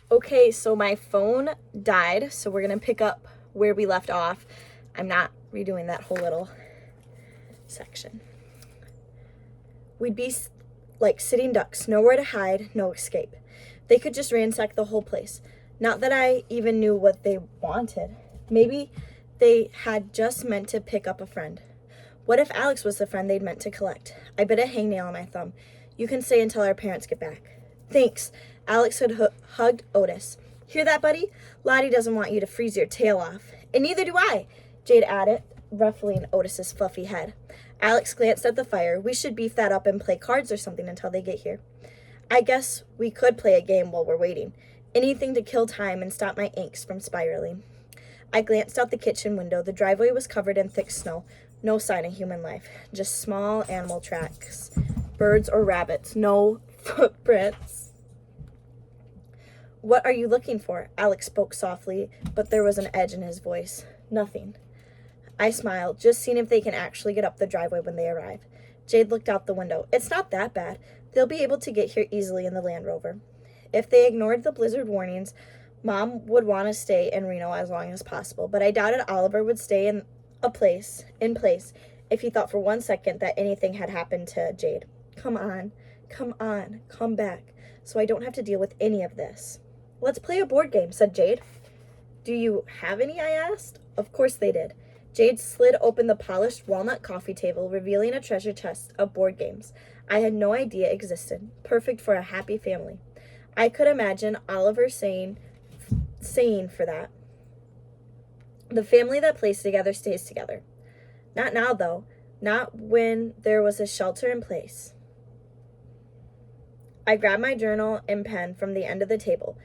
Okay, so my phone died, so we're gonna pick up where we left off. I'm not redoing that whole little section. We'd be like sitting ducks, nowhere to hide, no escape. They could just ransack the whole place. Not that I even knew what they wanted. Maybe they had just meant to pick up a friend. What if Alex was the friend they'd meant to collect? I bit a hangnail on my thumb. You can stay until our parents get back. Thanks. Alex had hugged Otis. Hear that, buddy? Lottie doesn't want you to freeze your tail off. And neither do I, Jade added, ruffling Otis's fluffy head. Alex glanced at the fire. We should beef that up and play cards or something until they get here. I guess we could play a game while we're waiting. Anything to kill time and stop my inks from spiraling. I glanced out the kitchen window. The driveway was covered in thick snow. No sign of human life. Just small animal tracks. Birds or rabbits. No footprints. What are you looking for? Alex spoke softly, but there was an edge in his voice. Nothing. I smiled, just seeing if they can actually get up the driveway when they arrive. Jade looked out the window. It's not that bad. They'll be able to get here easily in the Land Rover. If they ignored the blizzard warnings, Mom would want to stay in Reno as long as possible, but I doubted Oliver would stay in place if he thought for 1 second that anything had happened to Jade. Come on, come back, so I don't have to deal with any of this. Let's play a board game, said Jade. Do you have any? I asked. Of course they did. Jade slid open the polished walnut coffee table, revealing a treasure chest of board games I had no idea existed, perfect for a happy family. I could imagine Oliver saying for that. The family that plays together stays together. Not now, though. Not when there was a shelter in place. I grabbed my journal and pen from the end of the table.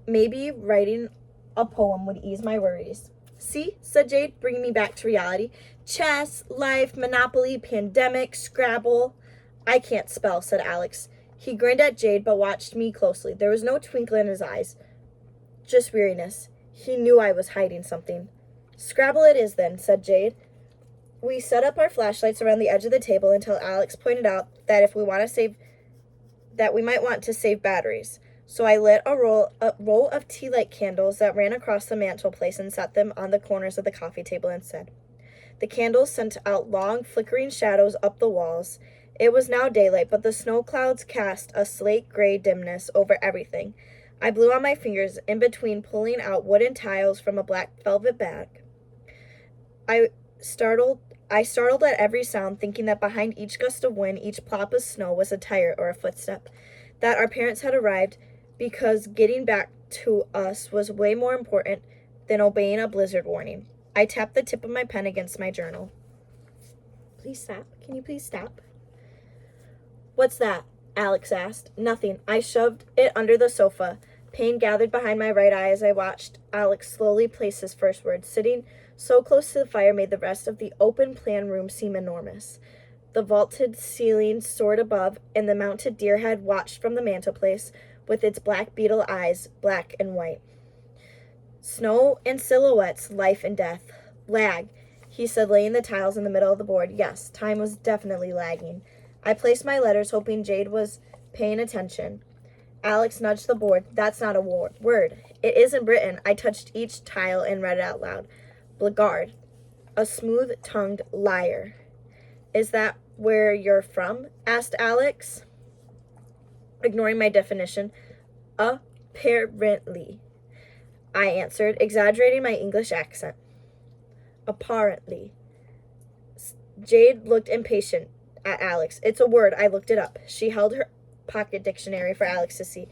Maybe writing a poem would ease my worries. See, said Jade, bringing me back to reality. Chess, life, Monopoly, pandemic, Scrabble. I can't spell, said Alex. He grinned at Jade but watched me closely. There was no twinkle in his eyes, just weariness. He knew I was hiding something. Scrabble it is then, said Jade. We set up our flashlights around the edge of the table until Alex pointed out that if we might want to save batteries. So I lit a roll of tea light candles that ran across the mantelpiece and set them on the corners of the coffee table instead. The candles sent out long, flickering shadows up the walls. It was now daylight, but the snow clouds cast a slate gray dimness over everything. I blew on my fingers, in between pulling out wooden tiles from a black velvet bag. I startled at every sound, thinking that behind each gust of wind, each plop of snow was a tire or a footstep. That our parents had arrived because getting back to us was way more important than obeying a blizzard warning. I tapped the tip of my pen against my journal. Please stop. Can you please stop? What's that? Alex asked. Nothing. I shoved it under the sofa. Pain gathered behind my right eye as I watched Alex slowly place his first words. Sitting so close to the fire made the rest of the open plan room seem enormous. The vaulted ceiling soared above, and the mounted deer head watched from the mantelpiece with its black beetle eyes, black and white. Snow and silhouettes, life and death. Lag, he said, laying the tiles in the middle of the board. Yes, time was definitely lagging. I placed my letters, hoping Jade was paying attention. Alex nudged the board. That's not a word. It isn't written. I touched each tile and read it out loud. Blackguard. A smooth-tongued liar. Is that where you're from? Asked Alex, ignoring my definition. Apparently, I answered, exaggerating my English accent. Apparently. Jade looked impatient at Alex. It's a word. I looked it up. She held her pocket dictionary for Alex to see.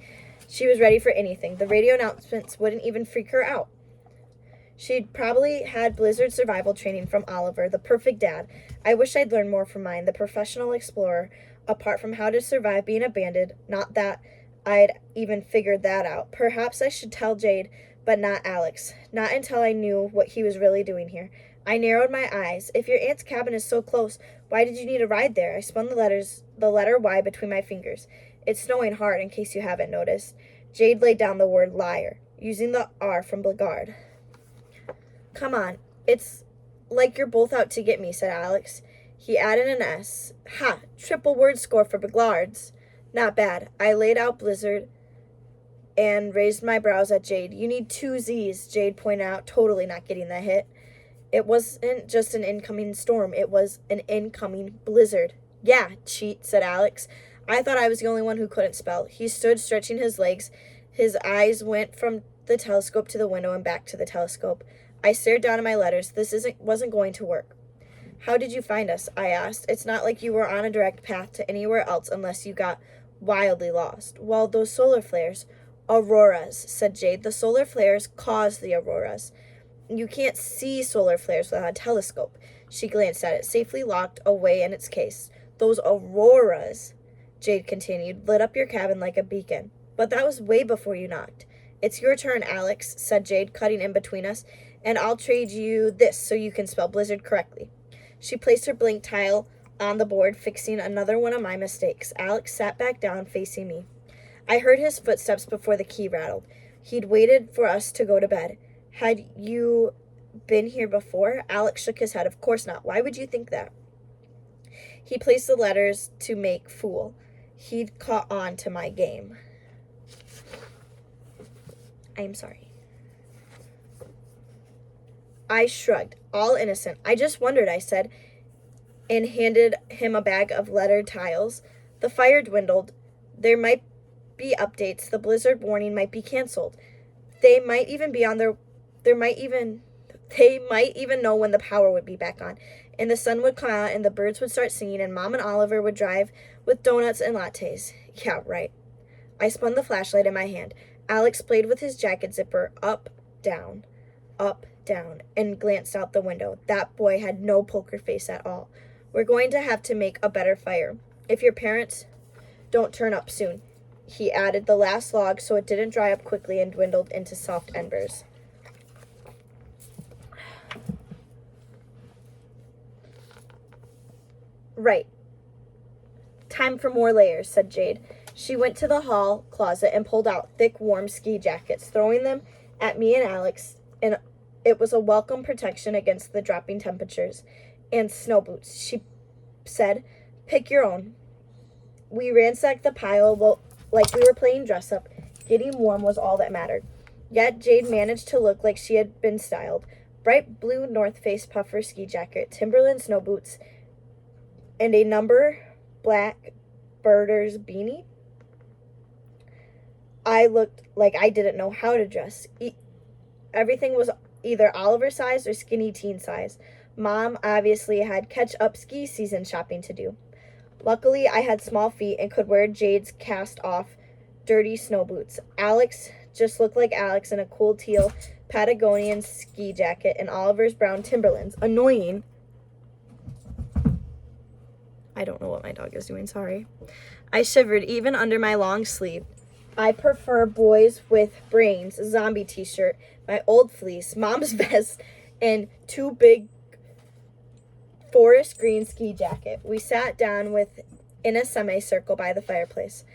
She was ready for anything. The radio announcements wouldn't even freak her out. She'd probably had blizzard survival training from Oliver, the perfect dad. I wish I'd learned more from mine, the professional explorer, apart from how to survive being abandoned. Not that I'd even figured that out. Perhaps I should tell Jade, but not Alex. Not until I knew what he was really doing here. I narrowed my eyes. If your aunt's cabin is so close, why did you need a ride there? I spun the letter Y between my fingers. It's snowing hard, in case you haven't noticed. Jade laid down the word liar, using the R from blackguard. Come on, it's like you're both out to get me, said Alex. He added an S. Ha! Triple word score for blackguards. Not bad. I laid out blizzard and raised my brows at Jade. You need 2 Z's, Jade pointed out, totally not getting the hit. It wasn't just an incoming storm, it was an incoming blizzard. Yeah, cheat, said Alex. I thought I was the only one who couldn't spell. He stood stretching his legs. His eyes went from the telescope to the window and back to the telescope. I stared down at my letters. This wasn't going to work. How did you find us? I asked. It's not like you were on a direct path to anywhere else unless you got wildly lost. Well, those solar flares. Auroras, said Jade. The solar flares cause the auroras. You can't see solar flares without a telescope. She glanced at it, safely locked away in its case. Those auroras, Jade continued, lit up your cabin like a beacon. But that was way before you knocked. It's your turn, Alex, said Jade, cutting in between us, and I'll trade you this so you can spell blizzard correctly. She placed her blank tile on the board, fixing another one of my mistakes. Alex sat back down, facing me. I heard his footsteps before the key rattled. He'd waited for us to go to bed. Had you been here before? Alex shook his head. Of course not. Why would you think that? He placed the letters to make fool. He'd caught on to my game. I'm sorry. I shrugged, all innocent. I just wondered, I said, and handed him a bag of lettered tiles. The fire dwindled. There might be updates. The blizzard warning might be canceled. They might even know when the power would be back on, and the sun would come out, and the birds would start singing, and Mom and Oliver would drive with donuts and lattes. Yeah, right. I spun the flashlight in my hand. Alex played with his jacket zipper, up, down, and glanced out the window. That boy had no poker face at all. We're going to have to make a better fire, if your parents don't turn up soon. He added the last log so it didn't dry up quickly and dwindled into soft embers. Right. Time for more layers, said Jade. She went to the hall closet and pulled out thick, warm ski jackets, throwing them at me and Alex, and it was a welcome protection against the dropping temperatures. And snow boots, she said. Pick your own. We ransacked the pile like we were playing dress-up. Getting warm was all that mattered. Yet Jade managed to look like she had been styled. Bright blue North Face puffer ski jacket, Timberland snow boots, and a number black birders beanie. I looked like I didn't know how to dress. Everything was either Oliver size or skinny teen size. Mom obviously had catch-up ski season shopping to do. Luckily, I had small feet and could wear Jade's cast-off, dirty snow boots. Alex just looked like Alex in a cool teal Patagonian ski jacket and Oliver's brown Timberlands. Annoying. I don't know what my dog is doing, sorry. I shivered even under my long sleeve. I prefer boys with brains, zombie t-shirt, my old fleece, Mom's vest, and 2 big forest green ski jacket. We sat down in a semicircle by the fireplace.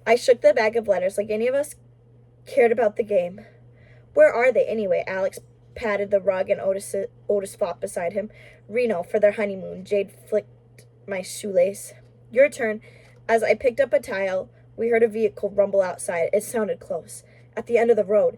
I shook the bag of letters like any of us cared about the game. Where are they anyway? Alex patted the rug and Otis fought beside him. Reno for their honeymoon. Jade flicked my shoelace. Your turn. As I picked up a tile, we heard a vehicle rumble outside. It sounded close. At the end of the road.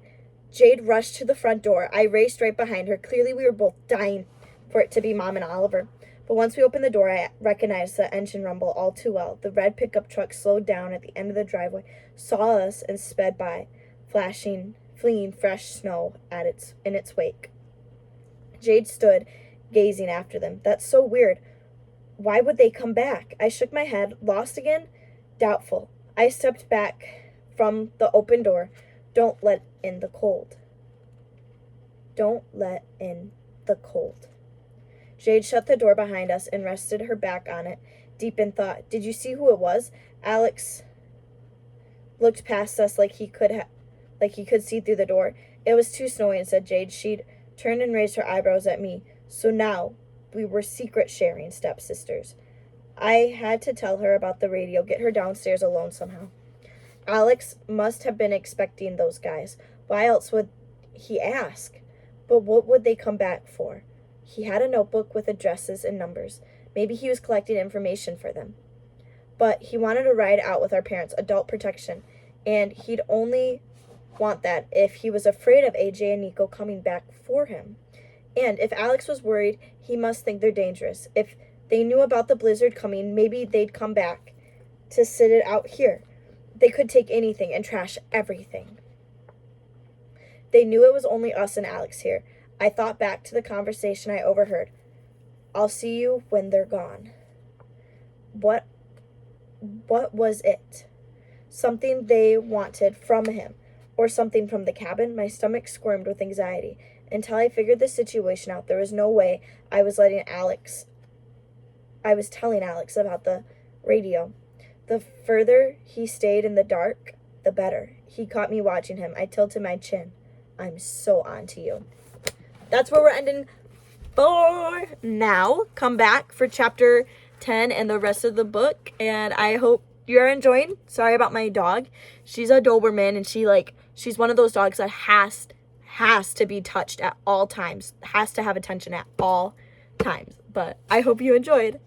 Jade rushed to the front door. I raced right behind her. Clearly we were both dying for it to be Mom and Oliver. But once we opened the door, I recognized the engine rumble all too well. The red pickup truck slowed down at the end of the driveway, saw us, and sped by, flinging fresh snow in its wake. Jade stood, gazing after them. That's so weird. Why would they come back? I shook my head. Lost again? Doubtful. I stepped back from the open door. Don't let in the cold. Don't let in the cold. Jade shut the door behind us and rested her back on it, deep in thought. Did you see who it was? Alex looked past us like he could see through the door. It was too snowy, said Jade. She'd turned and raised her eyebrows at me. So now we were secret sharing stepsisters. I had to tell her about the radio, get her downstairs alone somehow. Alex must have been expecting those guys. Why else would he ask? But what would they come back for? He had a notebook with addresses and numbers. Maybe he was collecting information for them. But he wanted to ride out with our parents, adult protection, and he'd only want that if he was afraid of AJ and Nico coming back for him. And if Alex was worried, he must think they're dangerous. If they knew about the blizzard coming, maybe they'd come back to sit it out here. They could take anything and trash everything. They knew it was only us and Alex here. I thought back to the conversation I overheard. I'll see you when they're gone. What was it? Something they wanted from him, or something from the cabin? My stomach squirmed with anxiety. Until I figured the situation out, there was no way I was telling Alex about the radio. The further he stayed in the dark, the better. He caught me watching him. I tilted my chin. I'm so on to you. That's where we're ending for now. Come back for chapter 10 and the rest of the book. And I hope you're enjoying. Sorry about my dog. She's a Doberman, and she's one of those dogs that has to be touched at all times. Has to have attention at all times. But I hope you enjoyed.